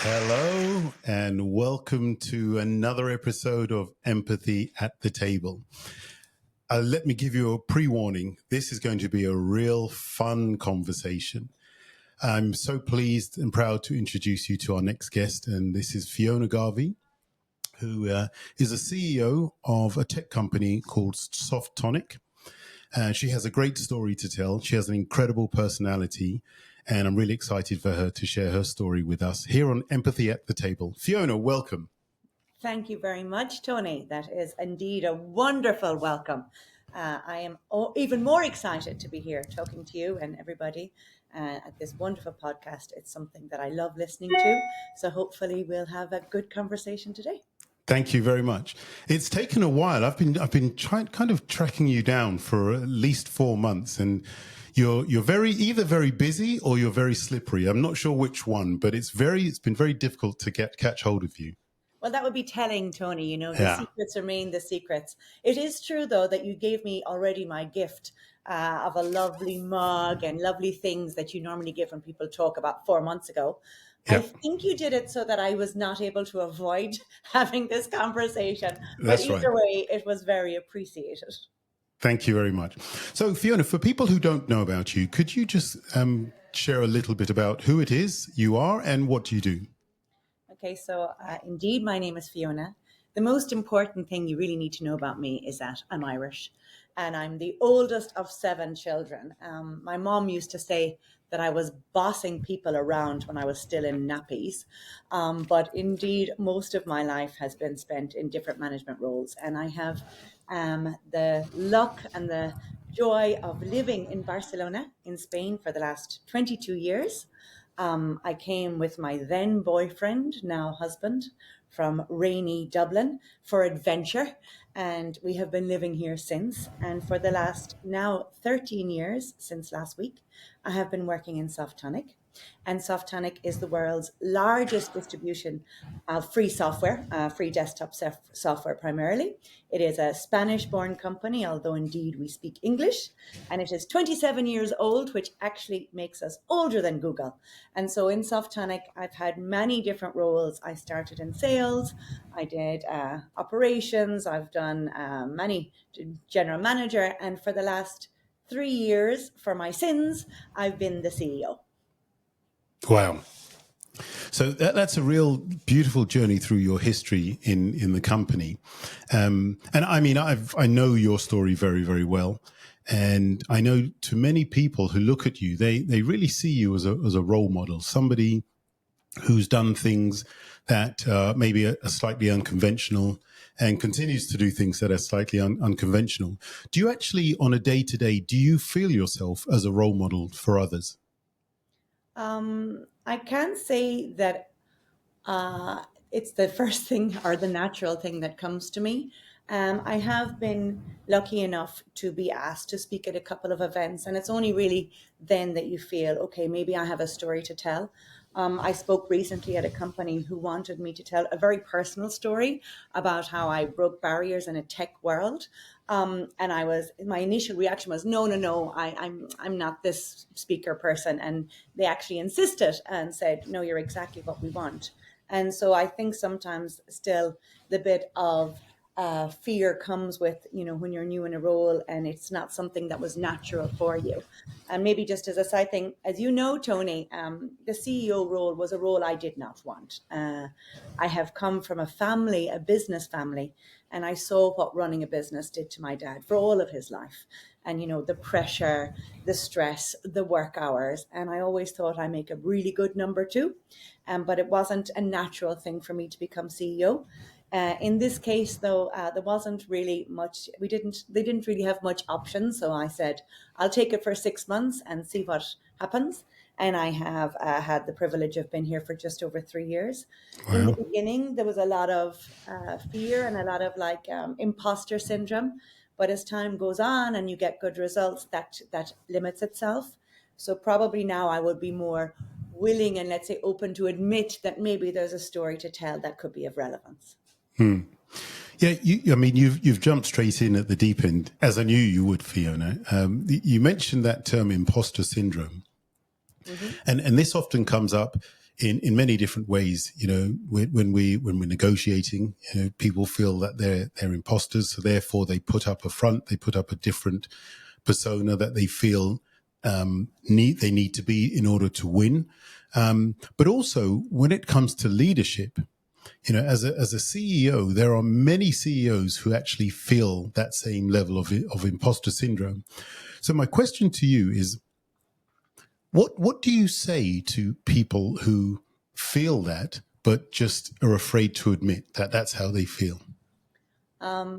Hello, and welcome to another episode of Empathy at the Table. Let me give you a pre-warning. This is going to be a real fun conversation. I'm so pleased and proud to introduce you to our next guest, and this is Fiona Garvey, who is a CEO of a tech company called Softonic. She has a great story to tell. She has an incredible personality, and I'm really excited for her to share her story with us here on Empathy at the Table. Fiona, welcome. Thank you very much, Tony. That is indeed a wonderful welcome. I am even more excited to be here talking to you and everybody at this wonderful podcast. It's something that I love listening to. So hopefully we'll have a good conversation today. Thank you very much. It's taken a while. I've been kind of tracking you down for at least 4 months, and you're either very busy or you're very slippery. I'm not sure which one, but it's been very difficult to catch hold of you. Well, that would be telling, Tony. You know, the secrets remain the secrets. It is true, though, that you gave me already my gift of a lovely mug and lovely things that you normally give when people talk about 4 months ago. Yeah. I think you did it so that I was not able to avoid having this conversation. That's but either right. way, it was very appreciated. Thank you very much. So, Fiona, for people who don't know about you, could you just share a little bit about who it is you are and what you do? Okay, so indeed, my name is Fiona. The most important thing you really need to know about me is that I'm Irish, and I'm the oldest of 7 children. My mom used to say that I was bossing people around when I was still in nappies. But indeed, most of my life has been spent in different management roles. And I have the luck and the joy of living in Barcelona in Spain for the last 22 years. I came with my then boyfriend, now husband, from rainy Dublin for adventure. And we have been living here since. And for the last now 13 years, since last week, I have been working in Softonic. And Softonic is the world's largest distribution of free software, free desktop software primarily. It is a Spanish-born company, although indeed we speak English. And it is 27 years old, which actually makes us older than Google. And so in Softonic, I've had many different roles. I started in sales. I did operations. I've done many general manager. And for the last 3 years, for my sins, I've been the CEO. Wow. So that's a real beautiful journey through your history in the company. And I mean, I know your story very, very well. And I know to many people who look at you, they really see you as a role model, somebody who's done things that maybe are slightly unconventional and continues to do things that are slightly unconventional. Do you actually, on a day-to-day, do you feel yourself as a role model for others? I can't say that it's the first thing or the natural thing that comes to me. I have been lucky enough to be asked to speak at a couple of events, and it's only really then that you feel, okay, maybe I have a story to tell. I spoke recently at a company who wanted me to tell a very personal story about how I broke barriers in a tech world. And my initial reaction was, no, I'm not this speaker person. And they actually insisted and said, no, you're exactly what we want. And so I think sometimes still the bit of fear comes with, when you're new in a role and it's not something that was natural for you. And maybe just as a side thing, as you know, Tony, the CEO role was a role I did not want. I have come from a business family, and I saw what running a business did to my dad for all of his life. And, the pressure, the stress, the work hours. And I always thought I make a really good number 2. But it wasn't a natural thing for me to become CEO. In this case, though, there wasn't really much. They didn't really have much options. So I said, I'll take it for 6 months and see what happens. And I have had the privilege of being here for just over 3 years. Wow. In the beginning, there was a lot of fear and a lot of imposter syndrome. But as time goes on and you get good results, that limits itself. So probably now I would be more willing and, let's say, open to admit that maybe there's a story to tell that could be of relevance. Yeah, you've jumped straight in at the deep end, as I knew you would, Fiona. You mentioned that term imposter syndrome. Mm-hmm. And this often comes up in many different ways. When we're negotiating, people feel that they're imposters, so therefore they put up a front, they put up a different persona that they feel they need to be in order to win. But also when it comes to leadership, as a CEO, there are many CEOs who actually feel that same level of imposter syndrome. So my question to you is, what do you say to people who feel that, but just are afraid to admit that that's how they feel?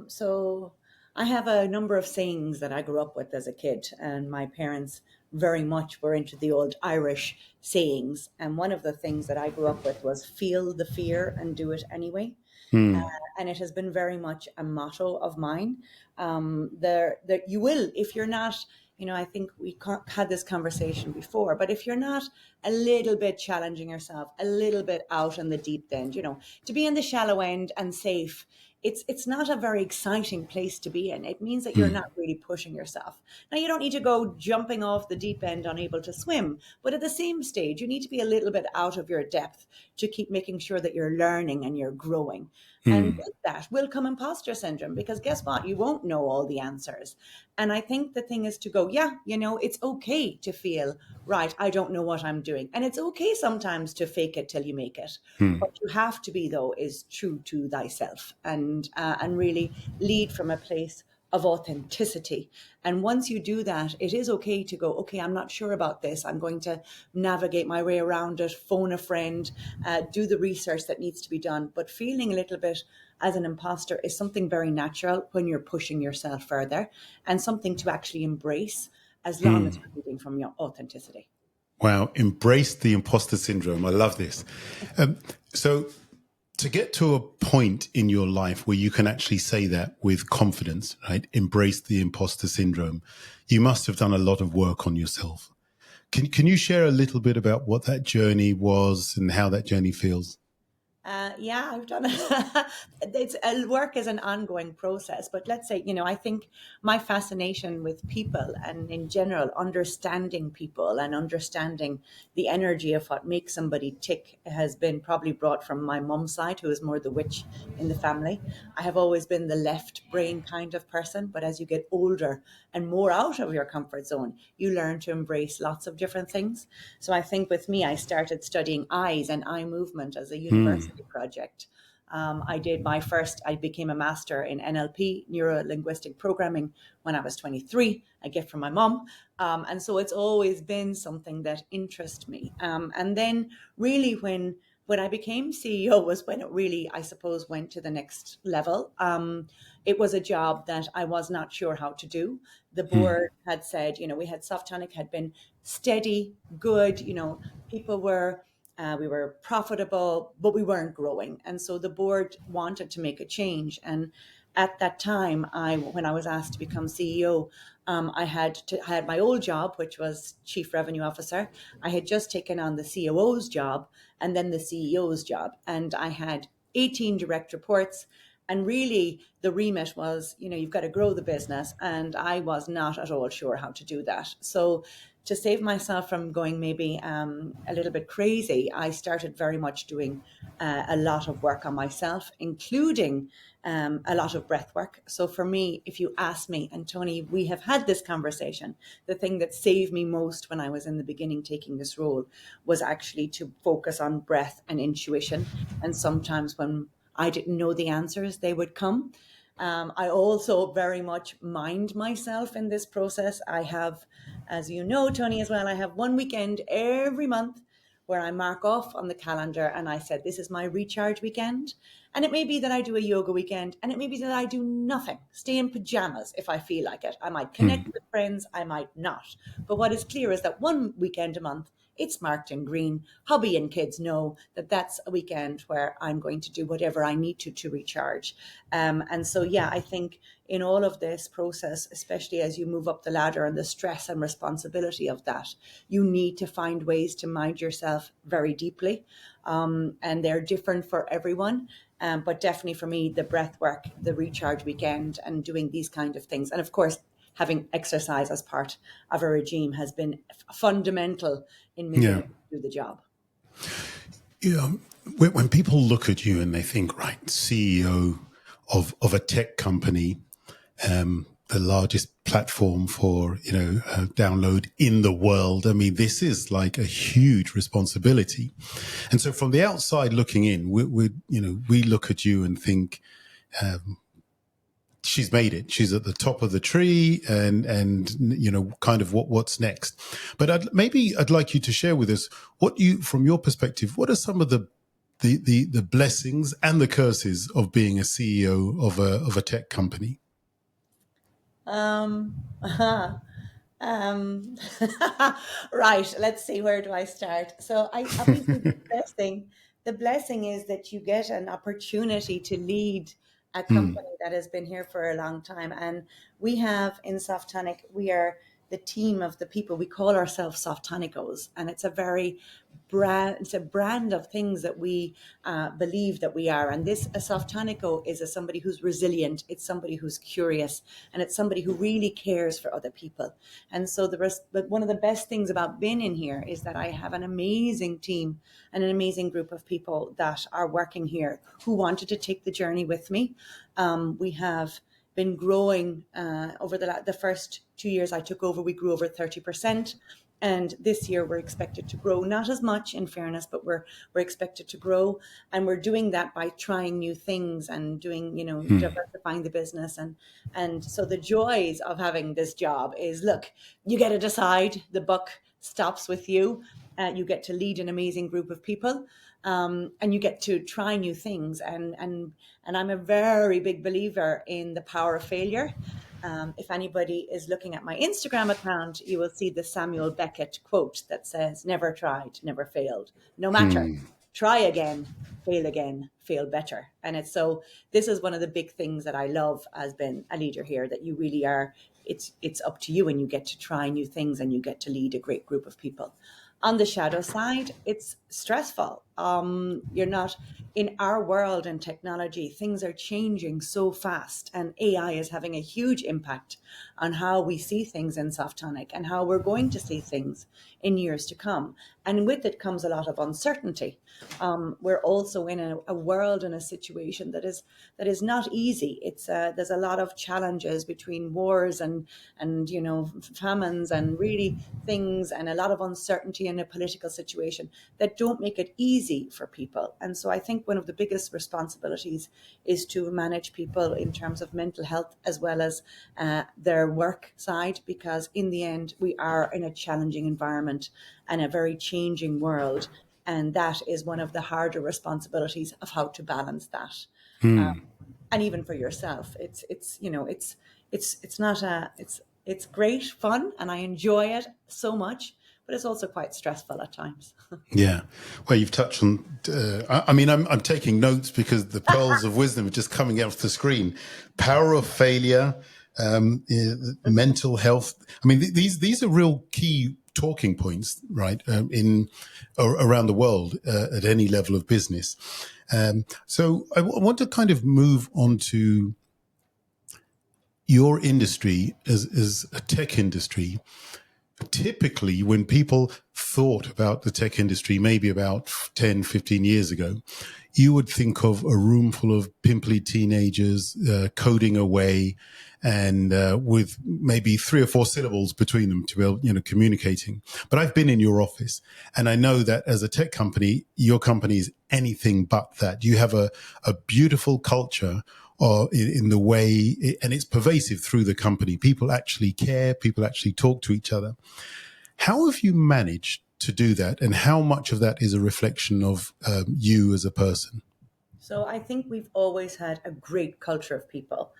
So I have a number of sayings that I grew up with as a kid, and my parents very much were into the old Irish sayings. And one of the things that I grew up with was feel the fear and do it anyway. And it has been very much a motto of mine. That you will, if you're not, I think we had this conversation before, but if you're not a little bit challenging yourself, a little bit out in the deep end, to be in the shallow end and safe, it's not a very exciting place to be in. It means that you're not really pushing yourself. Now, you don't need to go jumping off the deep end unable to swim, but at the same stage, you need to be a little bit out of your depth to keep making sure that you're learning and you're growing. And with that will come imposter syndrome, because guess what? You won't know all the answers. And I think the thing is to go, yeah, it's okay to feel, right, I don't know what I'm doing. And it's okay sometimes to fake it till you make it. What you have to be, though, is true to thyself and really lead from a place of authenticity. And once you do that, it is okay to go, okay, I'm not sure about this. I'm going to navigate my way around it, phone a friend, do the research that needs to be done. But feeling a little bit as an imposter is something very natural when you're pushing yourself further, and something to actually embrace as long as you're leading from your authenticity. Wow, embrace the imposter syndrome. I love this. So to get to a point in your life where you can actually say that with confidence, right? Embrace the imposter syndrome. You must have done a lot of work on yourself. Can you share a little bit about what that journey was and how that journey feels? Yeah, I've done it. Work is an ongoing process, but let's say, I think my fascination with people and in general, understanding people and understanding the energy of what makes somebody tick has been probably brought from my mum's side, who is more the witch in the family. I have always been the left brain kind of person, but as you get older and more out of your comfort zone, you learn to embrace lots of different things. So I think with me, I started studying eyes and eye movement as a university project. I became a master in NLP, neuro linguistic programming, when I was 23, a gift from my mom. And so it's always been something that interests me. And then really when I became CEO was when it really, I suppose, went to the next level. It was a job that I was not sure how to do. The board had said, we had Softonic had been steady, good, people were we were profitable, but we weren't growing. And so the board wanted to make a change. And at that time, when I was asked to become CEO, I had my old job, which was Chief Revenue Officer. I had just taken on the COO's job and then the CEO's job. And I had 18 direct reports. And really, the remit was, you've got to grow the business. And I was not at all sure how to do that. So to save myself from going maybe a little bit crazy, I started very much doing a lot of work on myself, including a lot of breath work. So for me, if you ask me, and Tony, we have had this conversation, the thing that saved me most when I was in the beginning taking this role was actually to focus on breath and intuition. And sometimes when I didn't know the answers, they would come. I also very much mind myself in this process. I have, as you know, Tony, as well, I have one weekend every month where I mark off on the calendar and I said, this is my recharge weekend. And it may be that I do a yoga weekend, and it may be that I do nothing, stay in pajamas if I feel like it. I might connect with friends, I might not. But what is clear is that one weekend a month, it's marked in green. Hubby and kids know that that's a weekend where I'm going to do whatever I need to recharge. And so, yeah, I think in all of this process, especially as you move up the ladder and the stress and responsibility of that, you need to find ways to mind yourself very deeply. And they're different for everyone. But definitely for me, the breath work, the recharge weekend, and doing these kind of things. And of course, having exercise as part of a regime has been fundamental in me being Yeah. able to do the job. You know, when people look at you and they think, right, CEO of a tech company, the largest platform for download in the world. I mean, this is like a huge responsibility, and so from the outside looking in, we look at you and think, she's made it. She's at the top of the tree, and kind of what's next. But I'd like you to share with us from your perspective, what are some of the blessings and the curses of being a CEO of a tech company? Um, um, right. Let's see. Where do I start? So, I obviously the blessing is that you get an opportunity to lead a company that has been here for a long time. And we have in Softonic, we are the team of the people. We call ourselves Softonicos, and it's a brand of things that we believe that we are. And this a Softonico is somebody who's resilient. It's somebody who's curious, and it's somebody who really cares for other people. And so but one of the best things about being in here is that I have an amazing team and an amazing group of people that are working here who wanted to take the journey with me. We have been growing over the first 2 years I took over. We grew over 30%. And this year we're expected to grow, not as much in fairness, but we're expected to grow. And we're doing that by trying new things and doing, diversifying the business. And so the joys of having this job is, look, you get to decide, the buck stops with you. You get to lead an amazing group of people. And you get to try new things. And I'm a very big believer in the power of failure. If anybody is looking at my Instagram account, you will see the Samuel Beckett quote that says, "Never tried, never failed. No matter, try again, fail better." And this is one of the big things that I love as being a leader here, that you really are, it's up to you, and you get to try new things and you get to lead a great group of people. On the shadow side, it's stressful. You're not in our world and technology, things are changing so fast, and AI is having a huge impact on how we see things in Softonic and how we're going to see things in years to come. And with it comes a lot of uncertainty. We're also in a world and a situation that is not easy. There's a lot of challenges between wars and famines and really things, and a lot of uncertainty in a political situation that don't make it easy for people. And so I think one of the biggest responsibilities is to manage people in terms of mental health as well as their work side, because in the end we are in a challenging environment and a very changing world, and that is one of the harder responsibilities of how to balance that. And even for yourself, it's great fun, and I enjoy it so much, but it's also quite stressful at times. Yeah. Well, you've touched on, I'm taking notes because the pearls of wisdom are just coming out of the screen. Power of failure, mental health. I mean, these are real key talking points, right? Around the world at any level of business. So I want to kind of move on to your industry as a tech industry. Typically, when people thought about the tech industry, maybe about 10, 15 years ago, you would think of a room full of pimply teenagers coding away and with maybe 3 or 4 syllables between them to be able, communicating. But I've been in your office, and I know that as a tech company, your company is anything but that. You have a beautiful culture in the way, and it's pervasive through the company. People actually care. People actually talk to each other. How have you managed to do that, and how much of that is a reflection of you as a person? So I think we've always had a great culture of people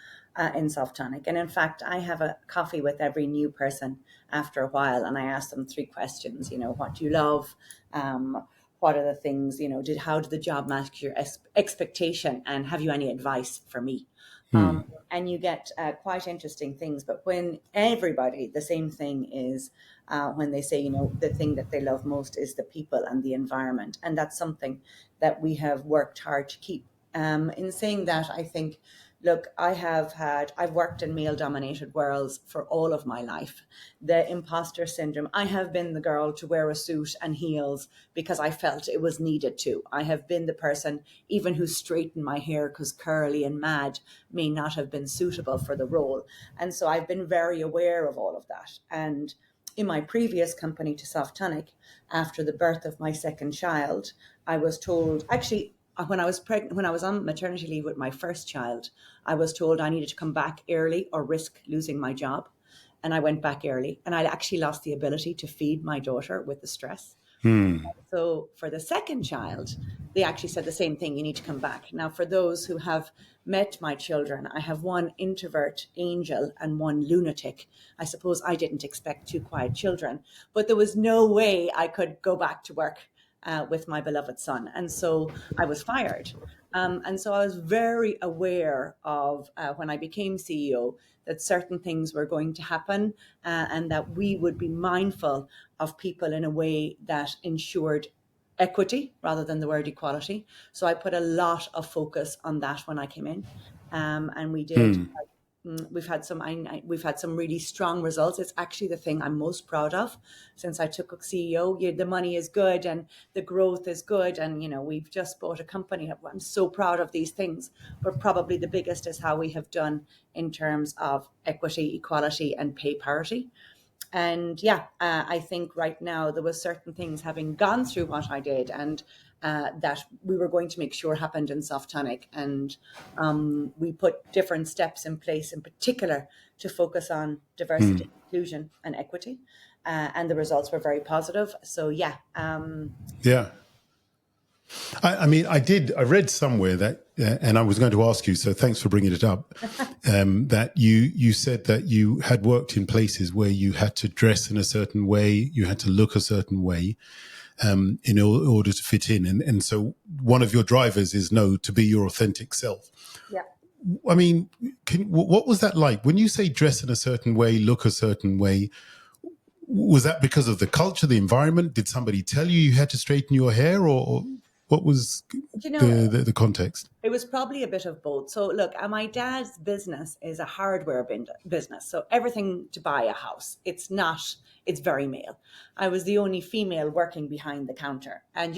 in Softonic. And in fact, I have a coffee with every new person after a while, and I ask them 3 questions. What do you love? What are the things, how did the job match your expectation? And have you any advice for me? And you get quite interesting things. But when everybody, the same thing is when they say, the thing that they love most is the people and the environment. And that's something that we have worked hard to keep. In saying that, I think look, I've worked in male dominated worlds for all of my life. The imposter syndrome, I have been the girl to wear a suit and heels because I felt it was needed to. I have been the person even who straightened my hair because curly and mad may not have been suitable for the role. And so I've been very aware of all of that. And in my previous company to Softonic, after the birth of my second child, I was told, actually, when I was pregnant, when I was on maternity leave with my first child, I was told I needed to come back early or risk losing my job. And I went back early, and I actually lost the ability to feed my daughter with the stress. So for the second child, they actually said the same thing, you need to come back. Now, for those who have met my children, I have one introvert angel and one lunatic. I suppose I didn't expect two quiet children, but there was no way I could go back to work with my beloved son. And so I was fired. And so I was very aware of when I became CEO that certain things were going to happen and that we would be mindful of people in a way that ensured equity rather than the word equality. So I put a lot of focus on that when I came in. And we did. We've had some really strong results. It's actually the thing I'm most proud of since I took CEO. The money is good and the growth is good, and we've just bought a company. I'm so proud of these things, but probably the biggest is how we have done in terms of equity, equality, and pay parity. And I think right now there was certain things having gone through what I did and that we were going to make sure happened in Softonic. And we put different steps in place in particular to focus on diversity, inclusion and equity. And the results were very positive. So Yeah. I read somewhere that, and I was going to ask you, so thanks for bringing it up, that you said that you had worked in places where you had to dress in a certain way, you had to look a certain way in order to fit in. And so one of your drivers is to be your authentic self. Yeah. I mean, what was that like? When you say dress in a certain way, look a certain way, was that because of the culture, the environment? Did somebody tell you had to straighten your hair, or what was the context? It was probably a bit of both. So look, my dad's business is a hardware business. So everything to buy a house, it's very male. I was the only female working behind the counter. And,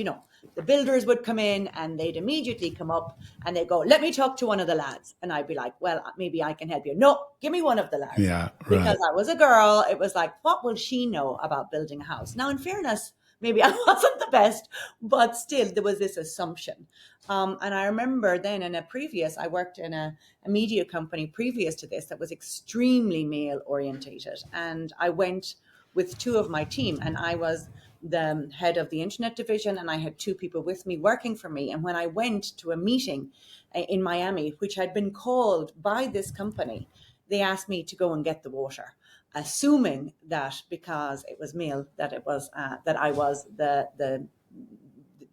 the builders would come in and they'd immediately come up and they'd go, let me talk to one of the lads. And I'd be like, well, maybe I can help you. No, give me one of the lads. Yeah, right. Because I was a girl, it was like, what will she know about building a house? Now, in fairness, maybe I wasn't the best, but still there was this assumption. And I remember then I worked in a media company previous to this that was extremely male orientated. And I went with two of my team, and I was the head of the internet division, and I had two people with me working for me. And when I went to a meeting in Miami, which had been called by this company, they asked me to go and get the water, assuming that because it was male, that it was that I was the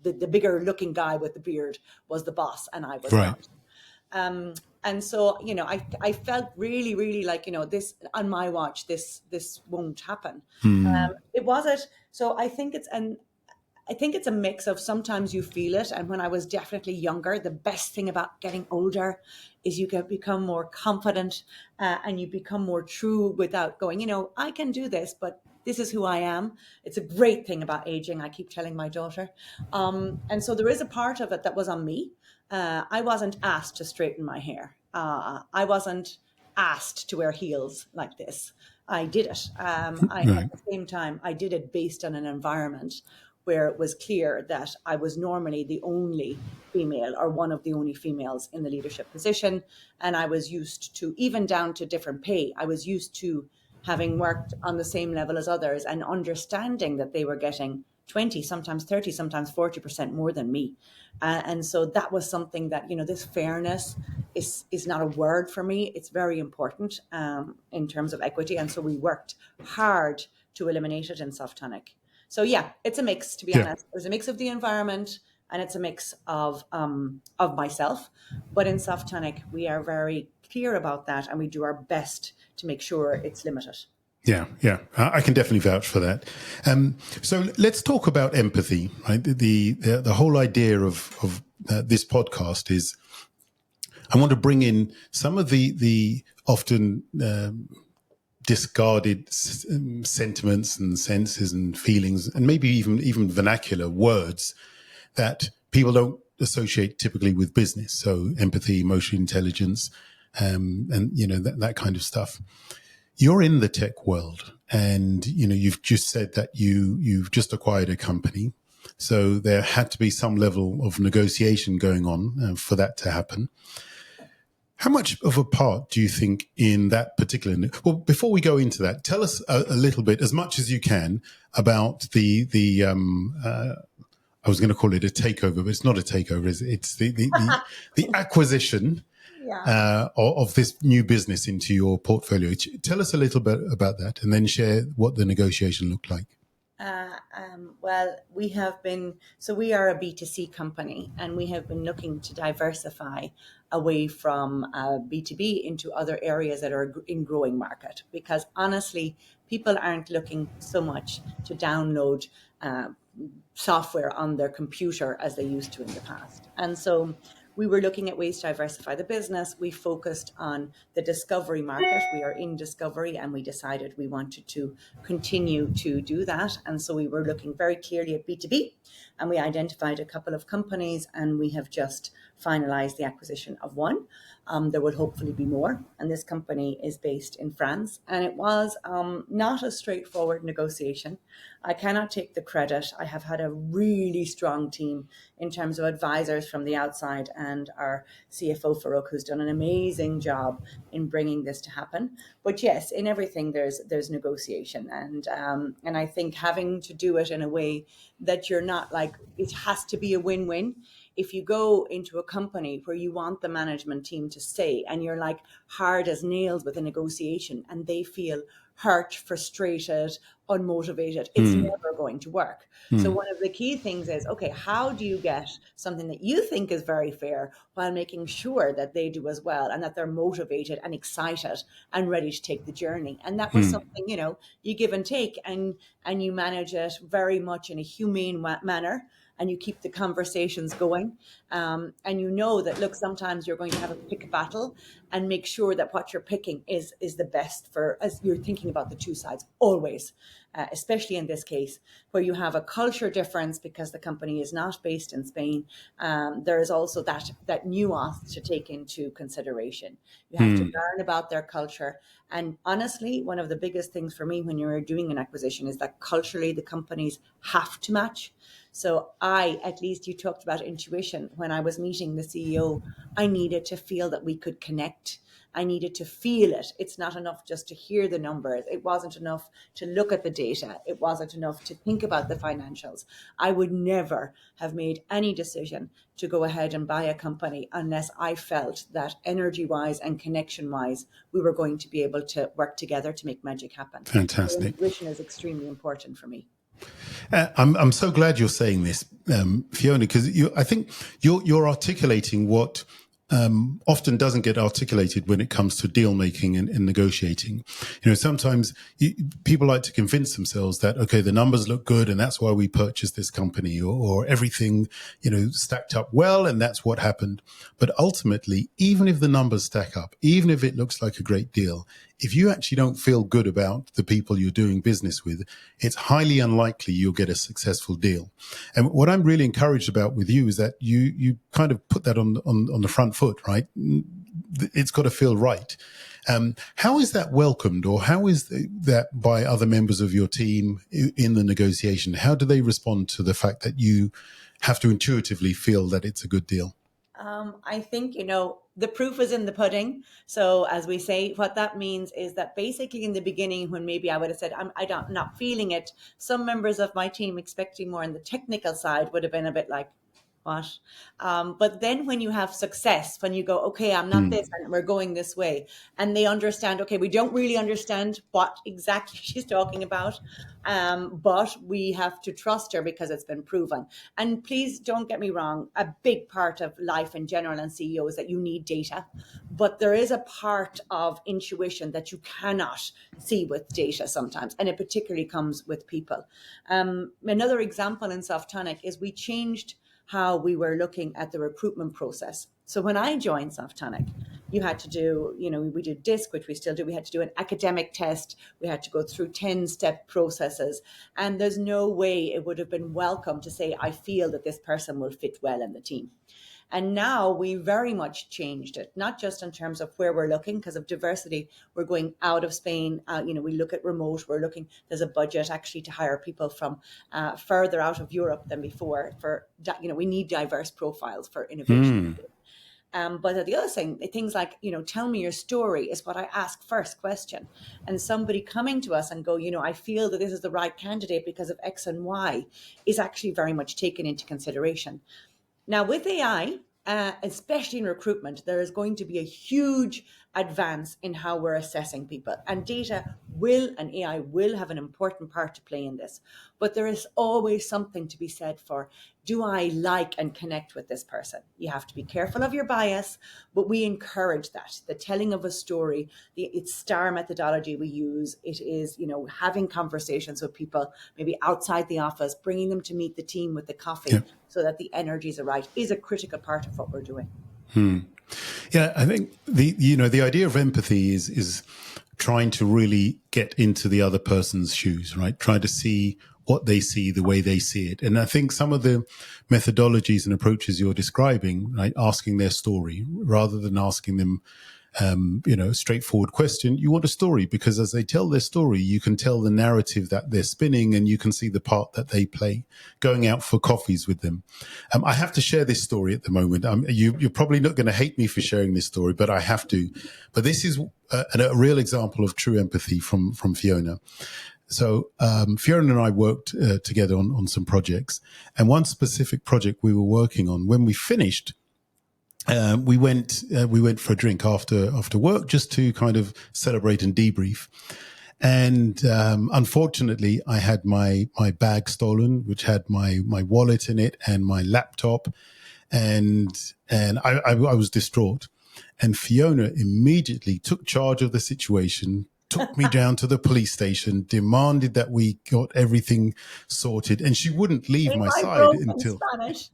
bigger looking guy with the beard was the boss, and I was right. Not. And so, I felt really, really like, this on my watch, this won't happen. It wasn't. So I think it's a mix of sometimes you feel it. And when I was definitely younger, the best thing about getting older is you can become more confident and you become more true without going, I can do this, but this is who I am. It's a great thing about aging. I keep telling my daughter. And so there is a part of it that was on me. I wasn't asked to straighten my hair. I wasn't asked to wear heels like this. I did it. At the same time, I did it based on an environment where it was clear that I was normally the only female or one of the only females in the leadership position. And I was used to, even down to different pay, I was used to having worked on the same level as others and understanding that they were getting 20, sometimes 30, sometimes 40% more than me. And so that was something that, this fairness is not a word for me. It's very important in terms of equity. And so we worked hard to eliminate it in Softonic. So it's a mix, to be honest. It was a mix of the environment and it's a mix of myself. But in Softonic, we are very clear about that and we do our best to make sure it's limited. Yeah, I can definitely vouch for that. So let's talk about empathy. Right, the whole idea of this podcast is I want to bring in some of the often discarded sentiments and senses and feelings, and maybe even vernacular words that people don't associate typically with business. So empathy, emotional intelligence, and that kind of stuff. You're in the tech world, and you've just said that you've just acquired a company. So there had to be some level of negotiation going on for that to happen. How much of a part do you think in that particular? Well, before we go into that, tell us a little bit, as much as you can, about the I was going to call it a takeover, but it's not a takeover. It's the acquisition of this new business into your portfolio. Tell us a little bit about that, and then share what the negotiation looked like. Well, we are a B2C company, and we have been looking to diversify away from B2B into other areas that are in growing market, because honestly, people aren't looking so much to download software on their computer as they used to in the past. And so we were looking at ways to diversify the business. We focused on the discovery market. We are in discovery, and we decided we wanted to continue to do that. And so we were looking very clearly at B2B, and we identified a couple of companies, and we have just finalized the acquisition of one. There will hopefully be more. And this company is based in France. And it was not a straightforward negotiation. I cannot take the credit. I have had a really strong team in terms of advisors from the outside, and our CFO, Farouk, who's done an amazing job in bringing this to happen. But yes, in everything, there's negotiation. And I think having to do it in a way that you're not like, it has to be a win-win. If you go into a company where you want the management team to stay, and you're like hard as nails with a negotiation, and they feel hurt, frustrated, unmotivated, it's never going to work. So one of the key things is, okay, how do you get something that you think is very fair while making sure that they do as well, and that they're motivated and excited and ready to take the journey? And that was something, you give and take, and you manage it very much in a humane manner, and you keep the conversations going. And that, look, sometimes you're going to have a pick a battle, and make sure that what you're picking is the best as you're thinking about the two sides always, especially in this case, where you have a culture difference because the company is not based in Spain. There is also that nuance to take into consideration. You have to learn about their culture. And honestly, one of the biggest things for me when you're doing an acquisition is that culturally the companies have to match. So at least you talked about intuition. When I was meeting the CEO, I needed to feel that we could connect. I needed to feel it. It's not enough just to hear the numbers. It wasn't enough to look at the data. It wasn't enough to think about the financials. I would never have made any decision to go ahead and buy a company unless I felt that energy-wise and connection-wise, we were going to be able to work together to make magic happen. Fantastic. So intuition is extremely important for me. I'm so glad you're saying this, Fiona, because I think you're articulating what often doesn't get articulated when it comes to deal making and negotiating. Sometimes people like to convince themselves that, okay, the numbers look good and that's why we purchased this company, or everything, stacked up well and that's what happened. But ultimately, even if the numbers stack up, even if it looks like a great deal, if you actually don't feel good about the people you're doing business with, it's highly unlikely you'll get a successful deal. And what I'm really encouraged about with you is that you kind of put that on the front foot, right? It's got to feel right. How is that welcomed, or how is that by other members of your team in the negotiation? How do they respond to the fact that you have to intuitively feel that it's a good deal? I think, the proof is in the pudding. So as we say, what that means is that basically in the beginning, when maybe I would have said, I'm not feeling it, some members of my team expecting more on the technical side would have been a bit like, what? But then when you have success, when you go, okay, I'm not this and we're going this way, and they understand, okay, we don't really understand what exactly she's talking about, but we have to trust her because it's been proven. And please don't get me wrong, a big part of life in general and CEO is that you need data, but there is a part of intuition that you cannot see with data sometimes, and it particularly comes with people. Another example in Softonic is we changed how we were looking at the recruitment process. So when I joined Softonic, you had to do, we did DISC, which we still do. We had to do an academic test. We had to go through 10-step processes. And there's no way it would have been welcome to say, I feel that this person will fit well in the team. And now we very much changed it, not just in terms of where we're looking because of diversity. We're going out of Spain. We look at remote. We're looking, there's a budget actually to hire people from further out of Europe than before we need diverse profiles for innovation. But the other thing, things like, tell me your story is what I ask first question. And somebody coming to us and go, I feel that this is the right candidate because of X and Y is actually very much taken into consideration. Now, with AI, especially in recruitment, there is going to be a huge advance in how we're assessing people. And data and AI will have an important part to play in this. But there is always something to be said for, do I like and connect with this person? You have to be careful of your bias, but we encourage that. The telling of a story, it's STAR methodology we use. It is, having conversations with people, maybe outside the office, bringing them to meet the team with the coffee so that the energies are right, is a critical part of what we're doing. Yeah, I think the idea of empathy is trying to really get into the other person's shoes, right? Try to see what they see the way they see it. And I think some of the methodologies and approaches you're describing, right, asking their story rather than asking them, a straightforward question. You want a story because as they tell their story, you can tell the narrative that they're spinning and you can see the part that they play. Going out for coffees with them. I have to share this story at the moment. You're probably not going to hate me for sharing this story, but I have to. But this is a real example of true empathy from Fiona. So Fiona and I worked together on some projects, and one specific project we were working on, when we finished, we went for a drink after work just to kind of celebrate and debrief. And unfortunately, I had my bag stolen, which had my wallet in it and my laptop, and I was distraught. And Fiona immediately took charge of the situation, took me down to the police station, demanded that we got everything sorted, and she wouldn't leave my side until Spanish.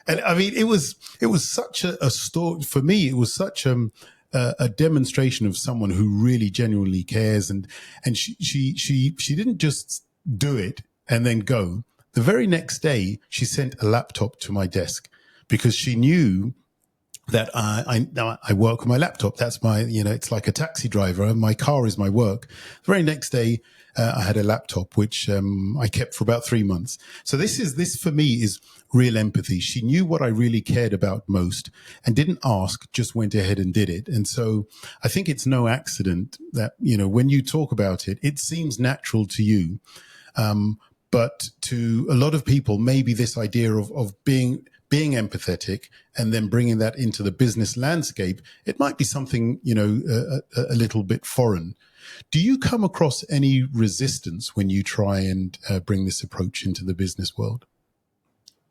And I mean, it was such a story for me. It was such a demonstration of someone who really genuinely cares, and she didn't just do it and then go. The very next day, she sent a laptop to my desk because she knew that I work with my laptop. That's my, it's like a taxi driver. My car is my work. The very next day, I had a laptop, which I kept for about 3 months. So this for me is real empathy. She knew what I really cared about most and didn't ask, just went ahead and did it. And so I think it's no accident that, when you talk about it, it seems natural to you. But to a lot of people, maybe this idea of being empathetic and then bringing that into the business landscape, it might be something, a little bit foreign. Do you come across any resistance when you try and bring this approach into the business world?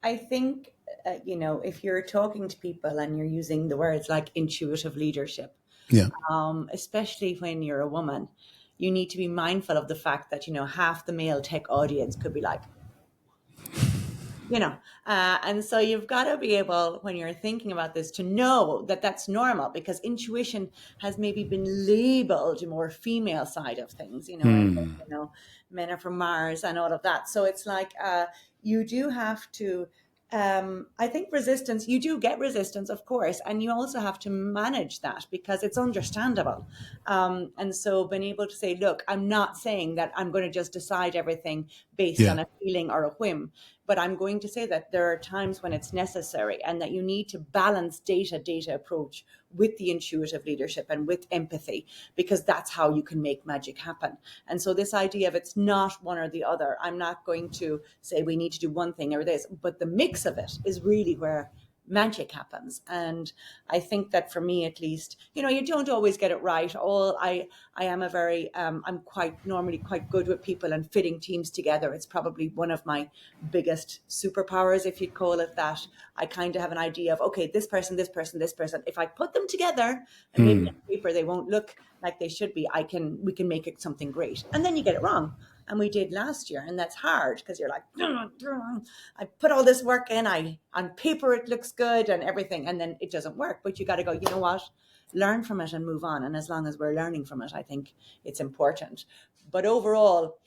I think, if you're talking to people and you're using the words like intuitive leadership, Yeah. Especially when you're a woman, you need to be mindful of the fact that, half the male tech audience could be like, and so you've got to be able, when you're thinking about this, to know that that's normal, because intuition has maybe been labeled a more female side of things, and, men are from Mars and all of that. So it's like you do have to, I think resistance, you do get resistance, of course, and you also have to manage that because it's understandable. And so being able to say, look, I'm not saying that I'm going to just decide everything based on a feeling or a whim, but I'm going to say that there are times when it's necessary and that you need to balance data approach with the intuitive leadership and with empathy, because that's how you can make magic happen. And so this idea of it's not one or the other, I'm not going to say we need to do one thing or this, but the mix of it is really where magic happens. And I think that for me, at least, you don't always get it right. I am a very, I'm normally quite good with people and fitting teams together. It's probably one of my biggest superpowers, if you'd call it that. I kind of have an idea of, okay, this person, this person, this person. If I put them together and maybe on paper they won't look like they should be, we can make it something great. And then you get it wrong. And we did last year. And that's hard because you're like, I put all this work in, on paper it looks good and everything, and then it doesn't work. But you got to go, you know what? Learn from it and move on. And as long as we're learning from it, I think it's important. But overall,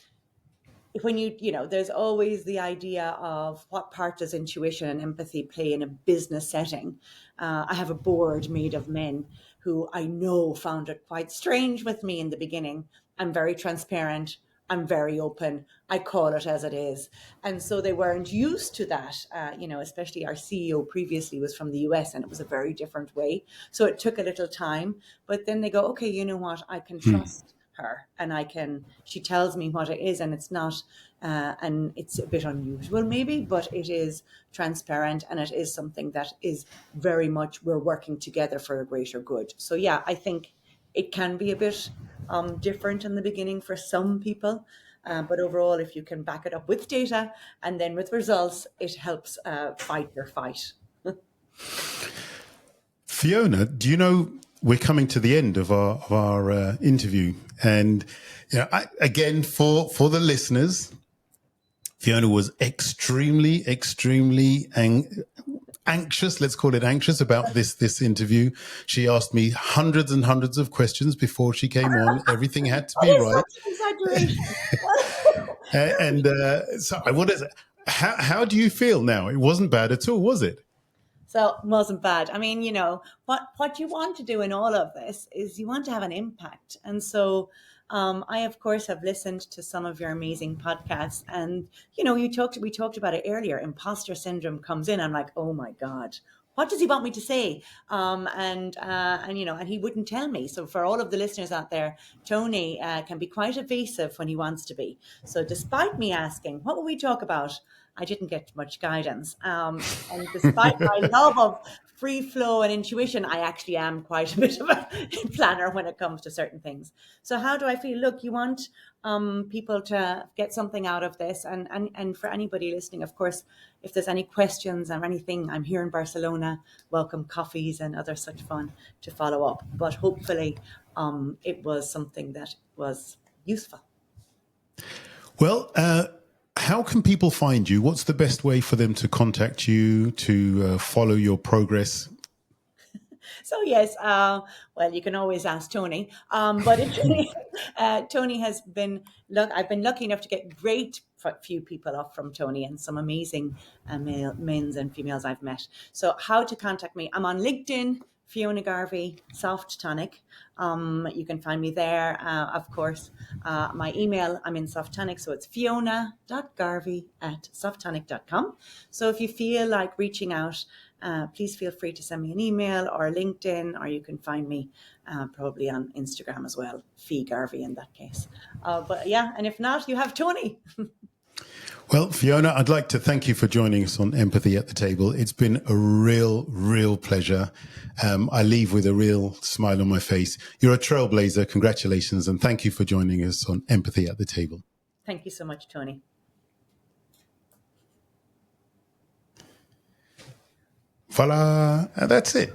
when there's always the idea of what part does intuition and empathy play in a business setting. I have a board made of men who I know found it quite strange with me in the beginning. I'm very transparent. I'm very open. I call it as it is. And so they weren't used to that, especially our CEO previously was from the US, and it was a very different way. So it took a little time, but then they go, okay, you know what? I can trust her, and she tells me what it is, and it's not, and it's a bit unusual maybe, but it is transparent, and it is something that is very much, we're working together for a greater good. So yeah, I think it can be a bit different in the beginning for some people. But overall, if you can back it up with data and then with results, it helps fight your fight. Fiona, do you know we're coming to the end of our interview, and again for the listeners, Fiona was extremely anxious. Let's call it anxious about this interview. She asked me hundreds and hundreds of questions before she came on. Everything had to be That is right. such an exaggeration. So I want to. How do you feel now? It wasn't bad at all, was it? So it wasn't bad. I mean, what you want to do in all of this is you want to have an impact. And so I, of course, have listened to some of your amazing podcasts. And, we talked about it earlier. Imposter syndrome comes in. I'm like, oh, my God. What does he want me to say? And he wouldn't tell me. So for all of the listeners out there, Tony can be quite evasive when he wants to be. So despite me asking, what will we talk about? I didn't get much guidance. And despite my love of free flow and intuition, I actually am quite a bit of a planner when it comes to certain things. So how do I feel? Look, you want people to get something out of this. And for anybody listening, of course, if there's any questions or anything, I'm here in Barcelona, welcome coffees and other such fun to follow up. But hopefully it was something that was useful. Well, how can people find you? What's the best way for them to contact you, to follow your progress? So yes, well, you can always ask Tony. But Tony has been. I've been lucky enough to get great few people up from Tony, and some amazing men's and females I've met. So how to contact me? I'm on LinkedIn. Fiona Garvey, Softonic. You can find me there. Of course, my email, I'm in Softonic, so it's fiona.garvey@softonic.com. So if you feel like reaching out, please feel free to send me an email or LinkedIn, or you can find me probably on Instagram as well, Fee Garvey in that case. But yeah, and if not, you have Tony. Well, Fiona, I'd like to thank you for joining us on Empathy at the Table. It's been a real pleasure. I leave with a real smile on my face. You're a trailblazer. Congratulations. And thank you for joining us on Empathy at the Table. Thank you so much, Tony. Voila. That's it.